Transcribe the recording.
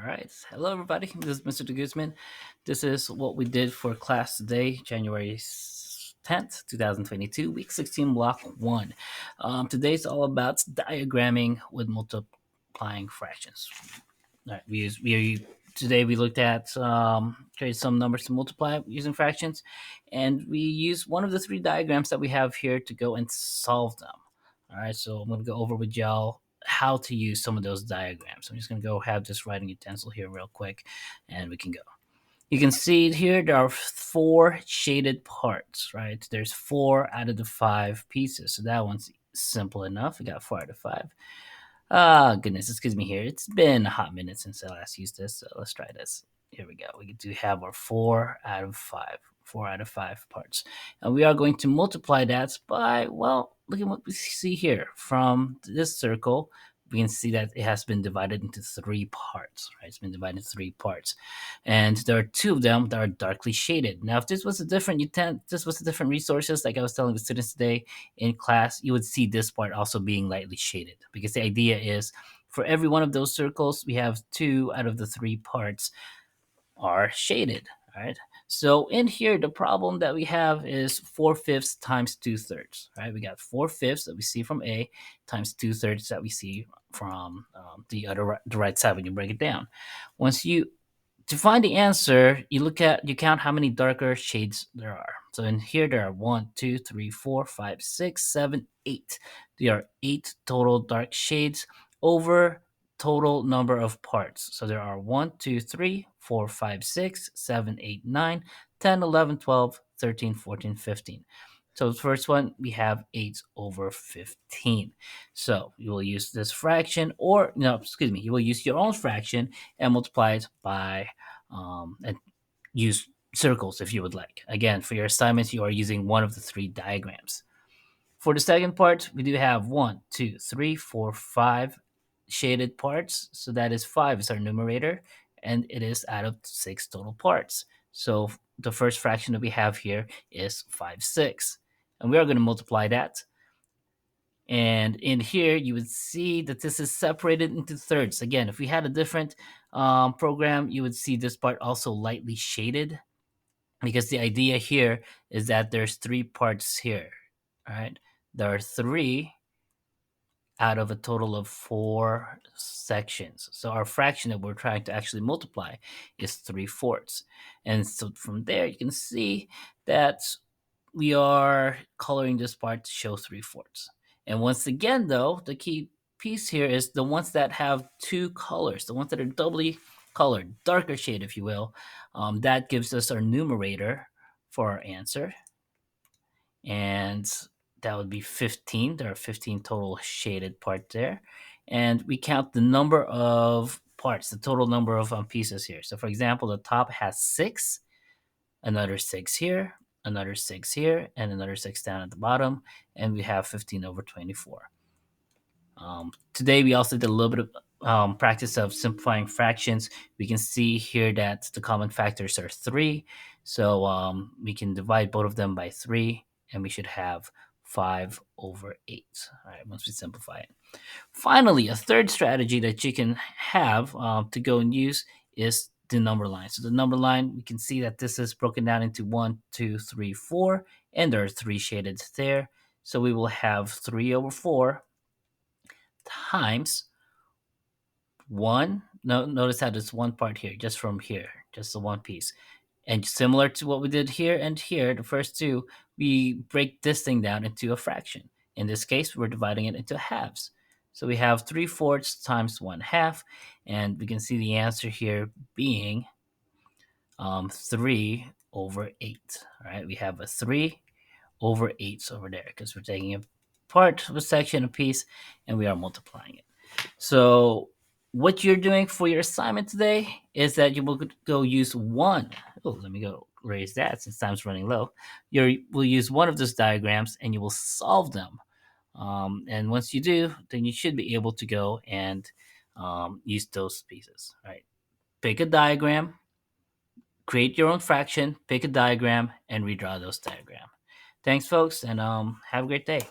All right. Hello, everybody. This is Mr. De Guzman. This is what we did for class today, January 10th, 2022, week 16, block 1. Today's all about diagramming with multiplying fractions. All right. Today we looked at create some numbers to multiply using fractions, and we use one of the three diagrams that we have here to go and solve them. All right. So I'm going to go over with y'all how to use some of those diagrams. I'm just going to go have this writing utensil here real quick, and we can go. You can see here there are 4 shaded parts, right? There's 4 out of the 5 pieces, so that one's simple enough. We got 4 out of 5. Goodness, excuse me here. It's been a hot minute since I last used this, so let's try this. Here we go. We do have our 4 out of 5. 4 out of 5 parts. And we are going to multiply that by, well, look at what we see here. From this circle, we can see that it has been divided into 3 parts, right? It's been divided into 3 parts. And there are 2 of them that are darkly shaded. Now, if this was a different resources, like I was telling the students today in class, you would see this part also being lightly shaded, because the idea is for every one of those circles, we have 2 out of the 3 parts are shaded, right? So in here, the problem that we have is 4/5 times 2/3, right? We got 4/5 that we see from A times 2/3 that we see from the right side when you break it down. To find the answer, you count how many darker shades there are. So in here, there are 1, 2, 3, 4, 5, 6, 7, 8. There are 8 total dark shades over total number of parts. So there are 1, 2, 3, 4, 5, 6, 7, 8, 9, 10, 11, 12, 13, 14, 15. So the first one, we have 8 over 15. So you will use this fraction, or no, excuse me, you will use your own fraction and multiply it by, and use circles if you would like. Again, for your assignments, you are using one of the 3 diagrams. For the second part, we do have 1, 2, 3, 4, 5 shaded parts. So that is 5 is our numerator, and it is out of 6 total parts. So the first fraction that we have here is 5/6. And we are going to multiply that. And in here, you would see that this is separated into thirds. Again, if we had a different program, you would see this part also lightly shaded, because the idea here is that there's 3 parts here, all right? There are 3 out of a total of 4 sections. So our fraction that we're trying to actually multiply is 3/4. And so from there, you can see that we are coloring this part to show 3/4. And once again, though, the key piece here is the ones that have 2 colors, the ones that are doubly colored, darker shade, if you will. That gives us our numerator for our answer. And that would be 15. There are 15 total shaded parts there. And we count the number of parts, the total number of pieces here. So for example, the top has 6, another 6 here, another 6 here, and another 6 down at the bottom. And we have 15 over 24. Today, we also did a little bit of practice of simplifying fractions. We can see here that the common factors are 3. So we can divide both of them by 3, and we should have 5 over 8. All right, once we simplify it. Finally, a third strategy that you can have to go and use is the number line. So the number line, we can see that this is broken down into 1, 2, 3, 4, and there are 3 shaded there. So we will have 3 over 4 times 1. Notice how there's 1 part here, just from here, just the 1 piece. And similar to what we did here and here, the first 2, we break this thing down into a fraction. In this case, we're dividing it into halves. So we have 3/4 times 1/2, and we can see the answer here being 3 over 8. All right, we have a 3 over 8 over there, because we're taking a part of a section, a piece, and we are multiplying it. So what you're doing for your assignment today is that you will go use one. Oh, let me go raise that since time's running low. We'll use one of those diagrams, and you will solve them. And once you do, then you should be able to go and use those pieces. All right. Pick a diagram, create your own fraction, pick a diagram, and redraw those diagrams. Thanks, folks, and have a great day.